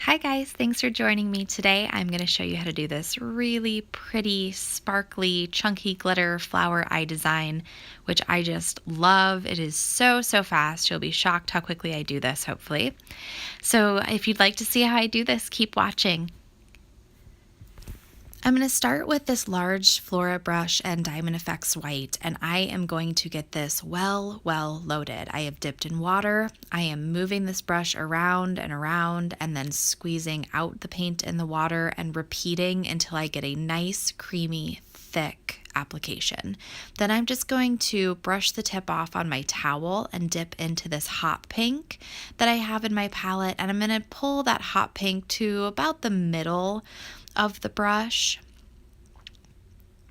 Hi guys, thanks for joining me today. I'm going to show you how to do this really pretty, sparkly, chunky glitter flower eye design, which I just love. It is so fast. You'll be shocked how quickly I do this, hopefully. So if you'd like to see how I do this, keep watching. I'm going to start with this large Flora brush and Diamond Effects white, and I am going to get this well loaded. I have dipped in water. I am moving this brush around and then squeezing out the paint in the water and repeating until I get a nice, creamy, thick application. Then I'm just going to brush the tip off on my towel and dip into this hot pink that I have in my palette, and I'm going to pull that hot pink to about the middle of the brush.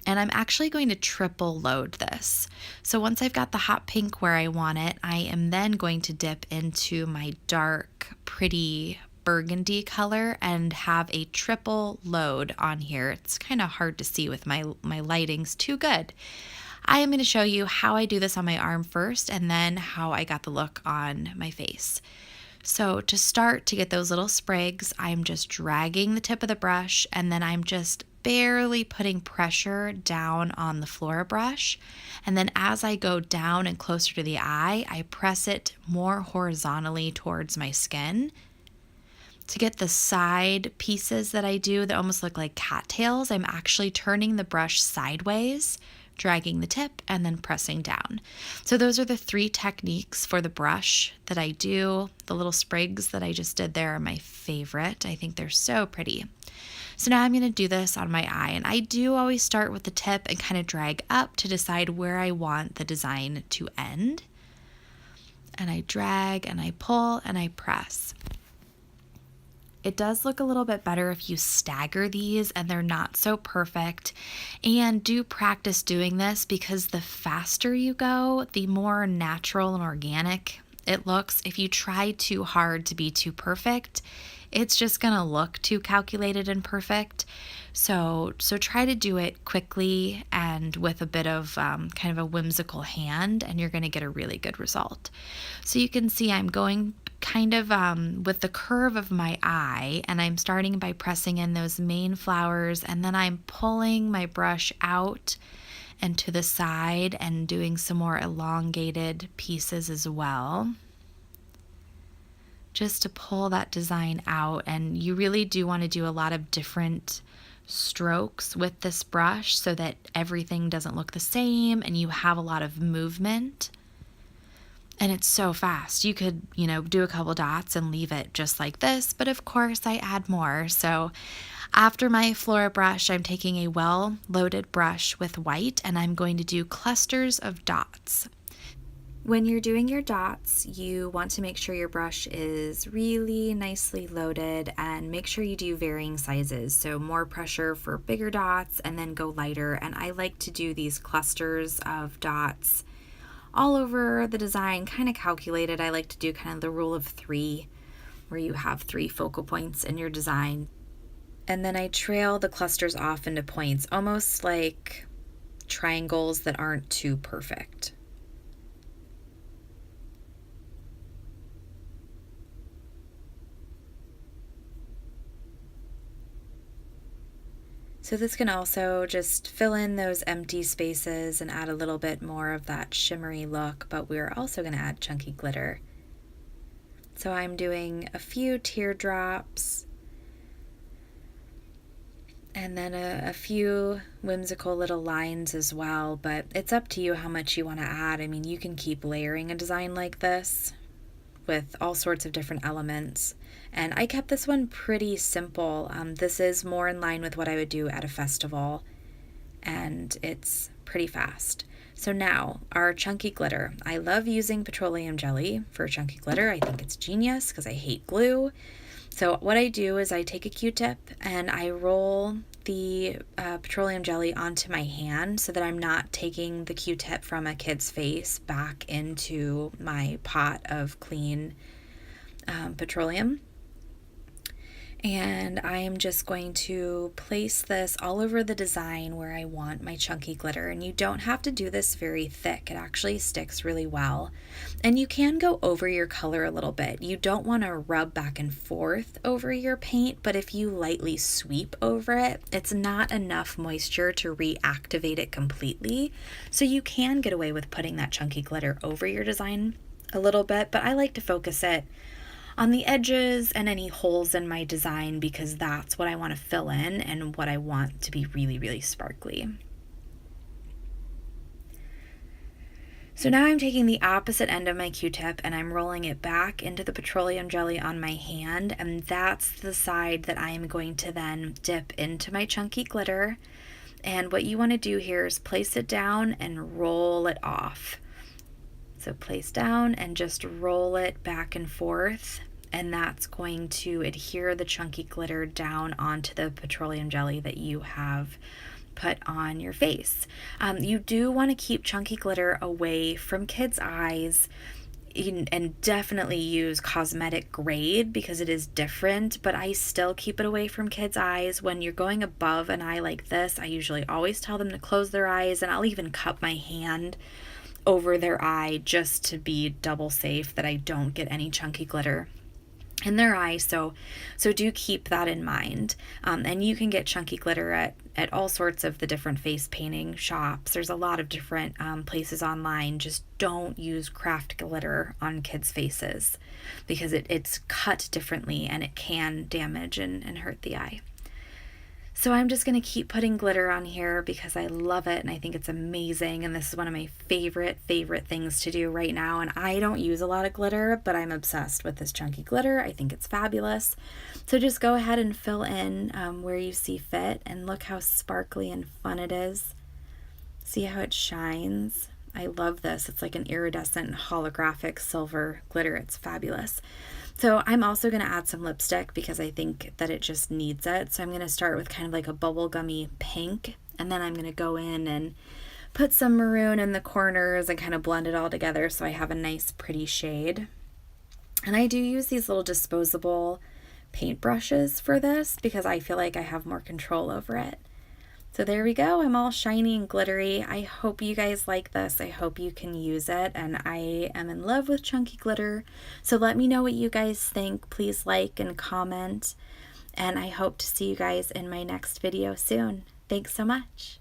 And I'm actually going to triple load this. So once I've got the hot pink where I want it, I am then going to dip into my dark, pretty burgundy color and have a triple load on here. It's kind of hard to see with my lighting's too good. I am going to show you how I do this on my arm first and then how I got the look on my face. So to start, to get those little sprigs, I'm just dragging the tip of the brush and then I'm just barely putting pressure down on the Flora brush. And then as I go down and closer to the eye, I press it more horizontally towards my skin. To get the side pieces that I do that almost look like cattails, I'm actually turning the brush sideways, dragging the tip, and then pressing down. So those are the three techniques for the brush that I do. The little sprigs that I just did there are my favorite. I think they're so pretty. So now I'm going to do this on my eye, and I do always start with the tip and kind of drag up to decide where I want the design to end. And I drag and I pull and I press. It does look a little bit better if you stagger these and they're not so perfect. And do practice doing this because the faster you go, the more natural and organic it looks. If you try too hard to be too perfect, it's just gonna look too calculated and perfect. So try to do it quickly and with a bit of kind of a whimsical hand, and you're gonna get a really good result. So you can see I'm going kind of with the curve of my eye, and I'm starting by pressing in those main flowers, and then I'm pulling my brush out and to the side and doing some more elongated pieces as well, just to pull that design out. And you really do want to do a lot of different strokes with this brush so that everything doesn't look the same and you have a lot of movement. And it's so fast. You could, do a couple dots and leave it just like this, but of course I add more. So after my Flora brush, I'm taking a well-loaded brush with white and I'm going to do clusters of dots. When you're doing your dots, you want to make sure your brush is really nicely loaded and make sure you do varying sizes. So more pressure for bigger dots and then go lighter. And I like to do these clusters of dots all over the design, kind of calculated. I like to do kind of the rule of 3, where you have 3 focal points in your design. And then I trail the clusters off into points, almost like triangles that aren't too perfect. So this can also just fill in those empty spaces and add a little bit more of that shimmery look, but we're also going to add chunky glitter. So I'm doing a few teardrops and then a few whimsical little lines as well, but it's up to you how much you want to add. I mean, you can keep layering a design like this with all sorts of different elements. And I kept this one pretty simple. This is more in line with what I would do at a festival, and it's pretty fast. So now, our chunky glitter. I love using petroleum jelly for chunky glitter. I think it's genius because I hate glue. So what I do is I take a Q-tip and I roll the petroleum jelly onto my hand so that I'm not taking the Q-tip from a kid's face back into my pot of clean petroleum. And I am just going to place this all over the design where I want my chunky glitter. And you don't have to do this very thick. It actually sticks really well. And you can go over your color a little bit. You don't want to rub back and forth over your paint, but if you lightly sweep over it, it's not enough moisture to reactivate it completely. So you can get away with putting that chunky glitter over your design a little bit, but I like to focus it on the edges and any holes in my design because that's what I want to fill in and what I want to be really, really sparkly. So now I'm taking the opposite end of my Q-tip and I'm rolling it back into the petroleum jelly on my hand, and that's the side that I am going to then dip into my chunky glitter. And what you want to do here is place it down and roll it off. So place down and just roll it back and forth, and that's going to adhere the chunky glitter down onto the petroleum jelly that you have put on your face. You do want to keep chunky glitter away from kids' eyes, and definitely use cosmetic grade because it is different, but I still keep it away from kids' eyes. When you're going above an eye like this, I usually always tell them to close their eyes, and I'll even cup my hand over their eye just to be double safe that I don't get any chunky glitter in their eye. So do keep that in mind. And you can get chunky glitter at all sorts of the different face painting shops. There's a lot of different places online. Just don't use craft glitter on kids' faces because it's cut differently and it can damage and hurt the eye. So I'm just going to keep putting glitter on here because I love it and I think it's amazing, and this is one of my favorite things to do right now. And I don't use a lot of glitter, but I'm obsessed with this chunky glitter. I think it's fabulous. So just go ahead and fill in where you see fit, and look how sparkly and fun it is. See how it shines? I love this. It's like an iridescent holographic silver glitter. It's fabulous. So I'm also going to add some lipstick because I think that it just needs it. So I'm going to start with kind of like a bubblegummy pink, and then I'm going to go in and put some maroon in the corners and kind of blend it all together so I have a nice pretty shade. And I do use these little disposable paint brushes for this because I feel like I have more control over it. So there we go. I'm all shiny and glittery. I hope you guys like this. I hope you can use it. And I am in love with chunky glitter. So let me know what you guys think. Please like and comment. And I hope to see you guys in my next video soon. Thanks so much.